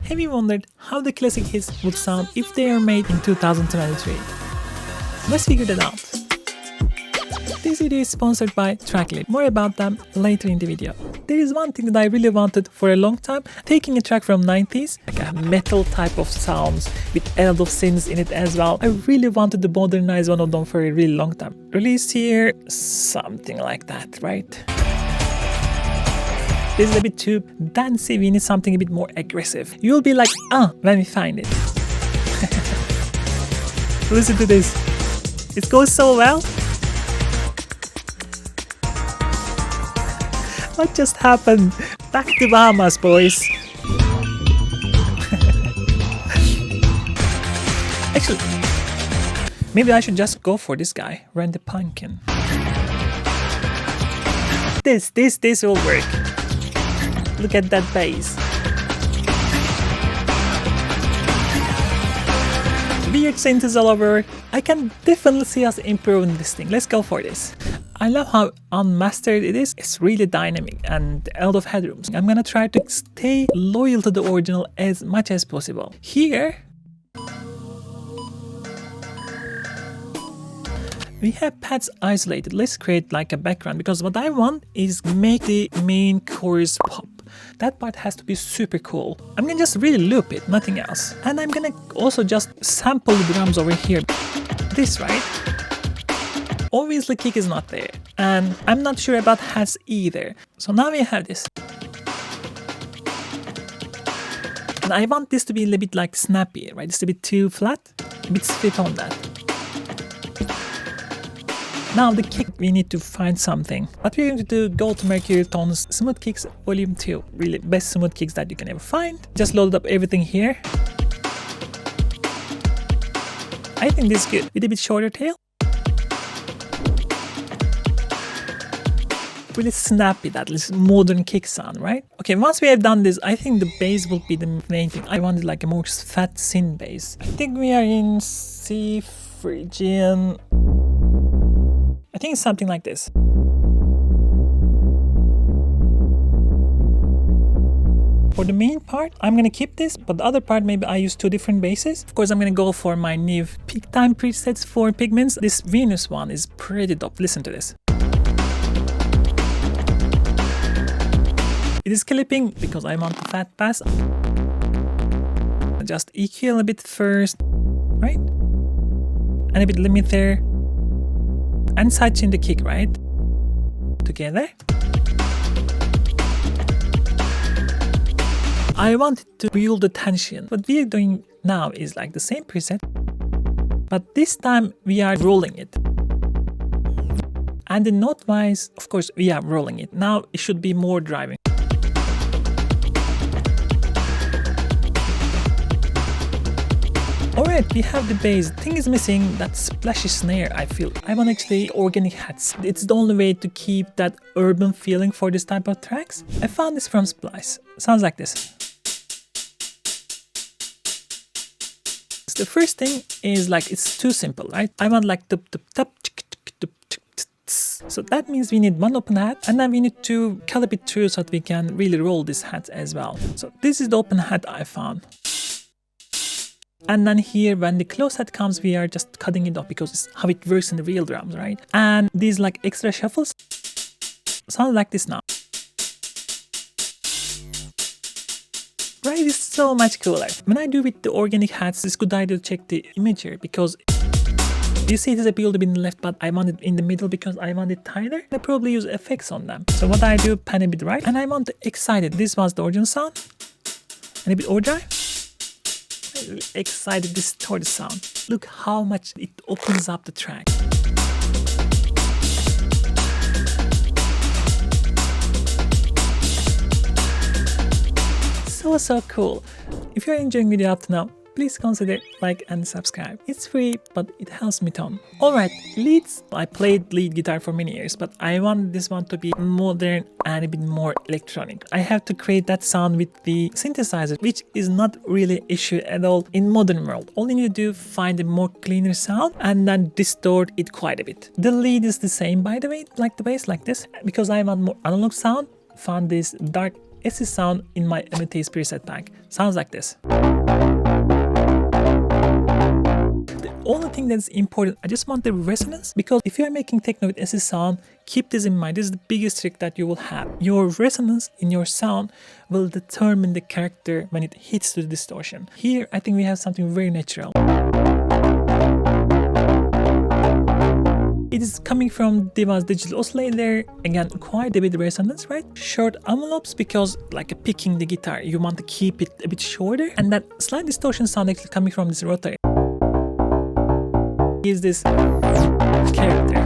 Have you wondered how the classic hits would sound if they are made in 2023? Let's figure that out. This video is sponsored by Tracklib. More about them later in the video. There is one thing that I really wanted for a long time, taking a track from 90s, like a metal type of sounds with a lot of synths in it as well. I really wanted to modernize one of them for a really long time. Released here, something like that, right? This is a bit too dancey, we need something a bit more aggressive. You'll be like, when we find it. Listen to this. It goes so well. What just happened? Back to Bahamas, boys. Actually, maybe I should just go for this guy, Randi Panken. This will work. Look at that bass. Weird synths all over. I can definitely see us improving this thing. Let's go for this. I love how unmastered it is. It's really dynamic and a lot of headroom. I'm gonna try to stay loyal to the original as much as possible. Here, we have pads isolated. Let's create like a background because what I want is make the main chorus pop. That part has to be super cool. I'm gonna just really loop it, nothing else. And I'm gonna also just sample the drums over here. This, right? Obviously kick is not there. And I'm not sure about hats either. So now we have this. And I want this to be a little bit like snappy, right? It's a bit too flat, a bit stiff on that. Now the kick, we need to find something. What we're going to do, go to Mercury Tones Smooth Kicks Volume 2. Really best smooth kicks that you can ever find. Just loaded up everything here. I think this is good. With a bit shorter tail. Really snappy, that little modern kick sound, right? Okay, once we have done this, I think the bass will be the main thing. I wanted like a more fat synth bass. I think we are in C Phrygian. I think it's something like this. For the main part, I'm gonna keep this, but the other part maybe I use two different basses. Of course, I'm gonna go for my new peak time presets for pigments. This Venus one is pretty dope. Listen to this. It is clipping because I want the fat pass. Just EQ a bit first, right? And a bit limiter. And sidechain the kick, right? Together. I wanted to build the tension. What we are doing now is like the same preset, but this time we are rolling it. And the note wise, of course, we are rolling it. Now it should be more driving. Alright, we have the bass. Thing is missing that splashy snare, I feel. I want actually organic hats. It's the only way to keep that urban feeling for this type of tracks. I found this from Splice. Sounds like this. The first thing is like it's too simple, right? I want like tup tup tup. So that means we need one open hat and then we need to calip it through so that we can really roll this hat as well. So this is the open hat I found. And then here, when the close hat comes, we are just cutting it off because it's how it works in the real drums, right? And these like extra shuffles sound like this now. Right, it's so much cooler. When I do with the organic hats, it's a good idea to check the imager because you see it is a build up in the left, but I want it in the middle because I want it tighter. I probably use effects on them. So what I do, pan a bit right, and I want to excite it. This was the original sound, and a bit overdrive. Excited distorted sound. Look how much it opens up the track. So cool. If you're enjoying the video up to now, please consider like and subscribe. It's free, but it helps me a ton. Alright, leads. I played lead guitar for many years, but I want this one to be modern and a bit more electronic. I have to create that sound with the synthesizer, which is not really an issue at all in modern world. All you need to do, find a more cleaner sound and then distort it quite a bit. The lead is the same, by the way, like the bass, like this, because I want more analog sound. Found this dark acid sound in my Amethyst preset pack. Sounds like this. The only thing that's important, I just want the resonance, because if you are making techno with acid sound, keep this in mind. This is the biggest trick that you will have. Your resonance in your sound will determine the character when it hits the distortion. Here, I think we have something very natural. It is coming from Diva's digital oscillator. Again, quite a bit of resonance, right? Short envelopes, because like picking the guitar, you want to keep it a bit shorter. And that slight distortion sound actually coming from this rotor is this character.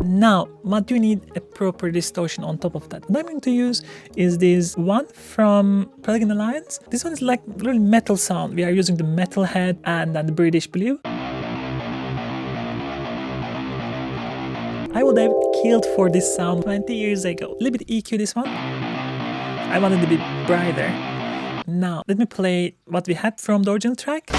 Now, what you need a proper distortion on top of that. What I'm going to use is this one from Plugin Alliance. This one is like really metal sound. We are using the metal head and then the British blue. I would have killed for this sound 20 years ago. A little bit EQ this one. I wanted to be brighter. Now, let me play what we had from the original track.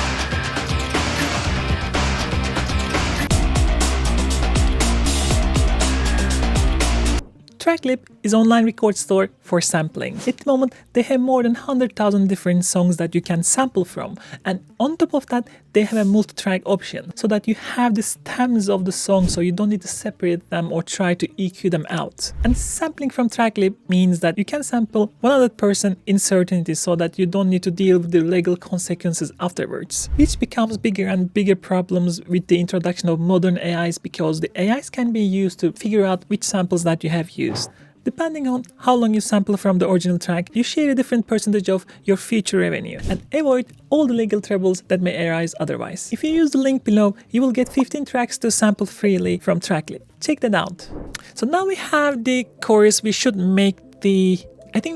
Tracklib is an online record store for sampling. At the moment, they have more than 100,000 different songs that you can sample from. And on top of that, they have a multi-track option so that you have the stems of the song, so you don't need to separate them or try to EQ them out. And sampling from Tracklib means that you can sample 100% in certainty so that you don't need to deal with the legal consequences afterwards. Which becomes bigger and bigger problems with the introduction of modern AIs, because the AIs can be used to figure out which samples that you have used. Depending on how long you sample from the original track, you share a different percentage of your future revenue and avoid all the legal troubles that may arise otherwise. If you use the link below, you will get 15 tracks to sample freely from Tracklib. Check that out. So now we have the chorus. We should make the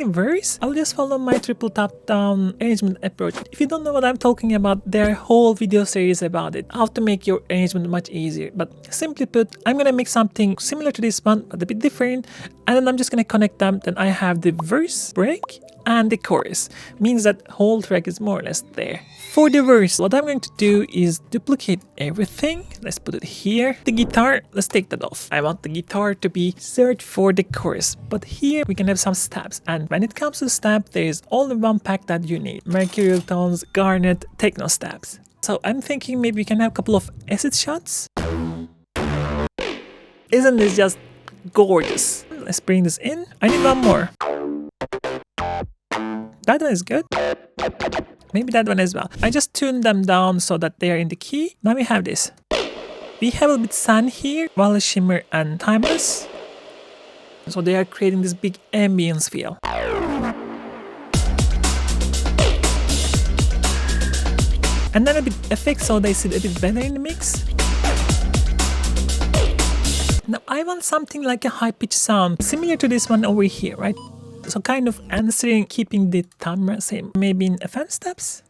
verse. I'll just follow my triple top-down arrangement approach. If you don't know what I'm talking about, there are whole video series about it, how to make your arrangement much easier. But simply put, I'm gonna make something similar to this one, but a bit different, and then I'm just gonna connect them. Then I have the verse break and the chorus. Means that whole track is more or less there. For the verse, what I'm going to do is duplicate everything. Let's put it here. The guitar, let's take that off. I want the guitar to be searched for the chorus. But here we can have some stabs. And when it comes to stab, there is only one pack that you need. Mercurial tones, garnet, techno stabs. So I'm thinking maybe we can have a couple of acid shots. Isn't this just gorgeous? Let's bring this in. I need one more. That one is good. Maybe that one as well. I just tuned them down so that they are in the key. Now we have this. We have a bit sand here, Valley Shimmer and Timeless. So they are creating this big ambience feel. And then a bit effects so they sit a bit better in the mix. Now I want something like a high-pitched sound, similar to this one over here, right? So kind of answering, keeping the timbre same, maybe in FM steps.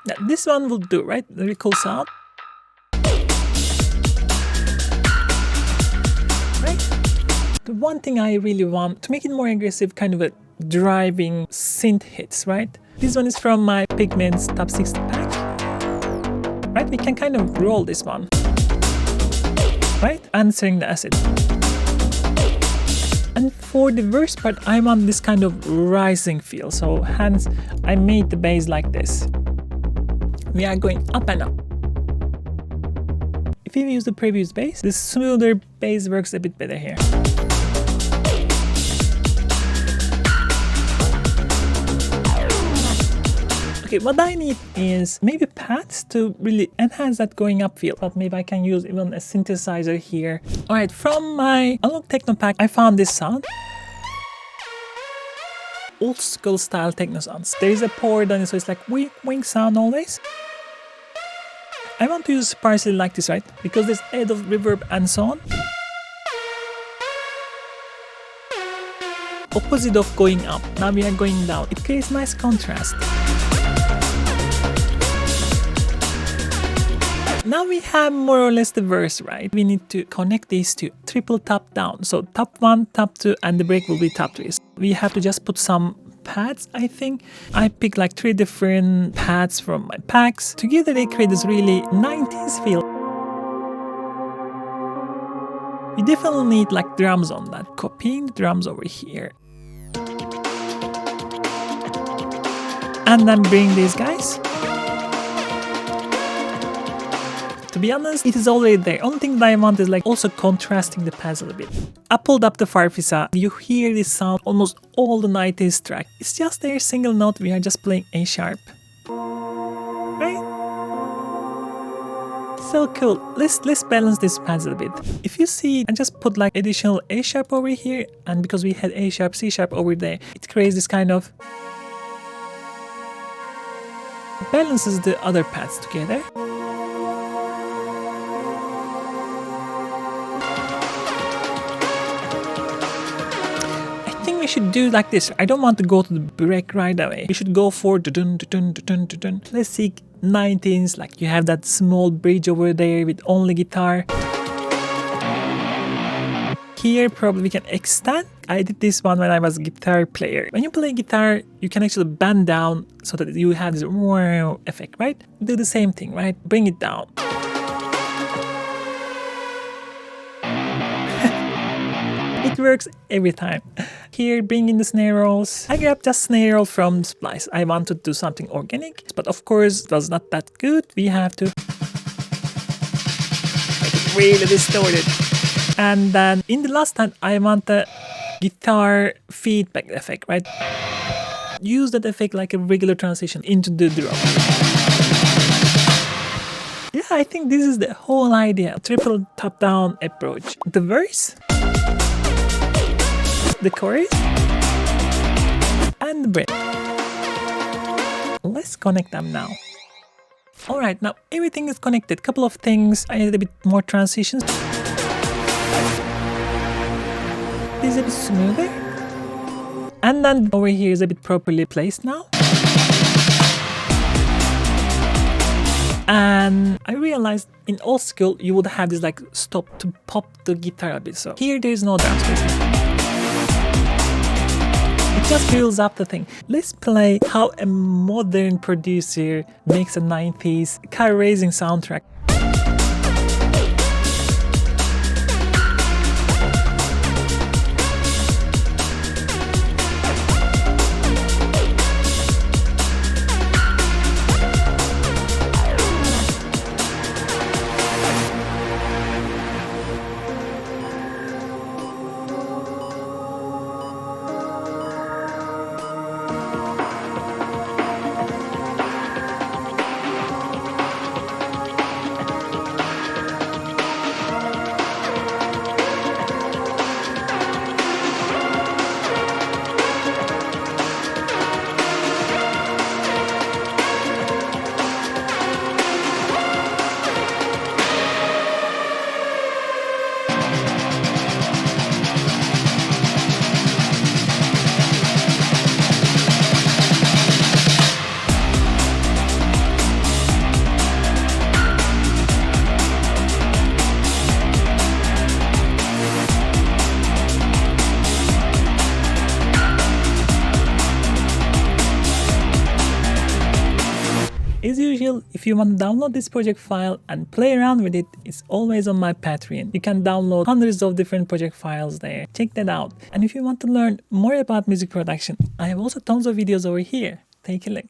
Now this one will do, right? Very cool sound. Right? The one thing I really want to make it more aggressive, kind of a driving synth hits, right? This one is from my Pigments Top 60 pack. Right? We can kind of roll this one. Right? Answering the acid. And for the verse part, I want this kind of rising feel. So hence, I made the bass like this. We are going up and up. If you use the previous bass, the smoother bass works a bit better here. Okay, what I need is maybe pads to really enhance that going up feel, but maybe I can use even a synthesizer here. Alright, from my Analog Techno pack, I found this sound. Old school style techno sounds. There is a pour on it, so it's like wink wink sound always. I want to use sparsely like this, right? Because there's add of reverb and so on. Opposite of going up, now we are going down. It creates nice contrast. Now we have more or less the verse, right? We need to connect these two, triple top down. So top 1, top 2, and the break will be top 3. We have to just put some pads, I think. I picked like 3 different pads from my packs. Together they create this really 90s feel. We You definitely need like drums on that. Copying the drums over here. And then bring these guys. To be honest, it is already there. Only thing that I want is like also contrasting the pads a little bit. I pulled up the Farfisa. You hear this sound almost all the 90s track. It's just their single note. We are just playing A sharp. Right? So cool. Let's balance this pads a little bit. If you see, I just put like additional A sharp over here, and because we had A sharp, C sharp over there, it creates this kind of balances the other pads together. We should do like this. I don't want to go to the break right away. We should go for dun dun dun dun dun. Classic 19s, like you have that small bridge over there with only guitar. Here probably we can extend. I did this one when I was a guitar player. When you play guitar, you can actually bend down so that you have this wow effect, right? Do the same thing, right? Bring it down. It works every time. Here, bring in the snare rolls. I grabbed just snare roll from Splice. I wanted to do something organic, but of course it was not that good. We have to make it really distorted. And then in the last time, I want the guitar feedback effect, right? Use that effect like a regular transition into the drum. Yeah, I think this is the whole idea. Triple top-down approach. The verse, the chorus, and the bridge. Let's connect them now. Alright, now everything is connected. Couple of things. I need a bit more transitions. This is a bit smoother. And then over here is a bit properly placed now. And I realized in old school you would have this like stop to pop the guitar a bit. So here there is no drum space. It just builds up the thing. Let's play how a modern producer makes a 90s car-racing soundtrack. As usual, if you want to download this project file and play around with it, it's always on my Patreon. You can download hundreds of different project files there. Check that out. And if you want to learn more about music production, I have also tons of videos over here. Take a look.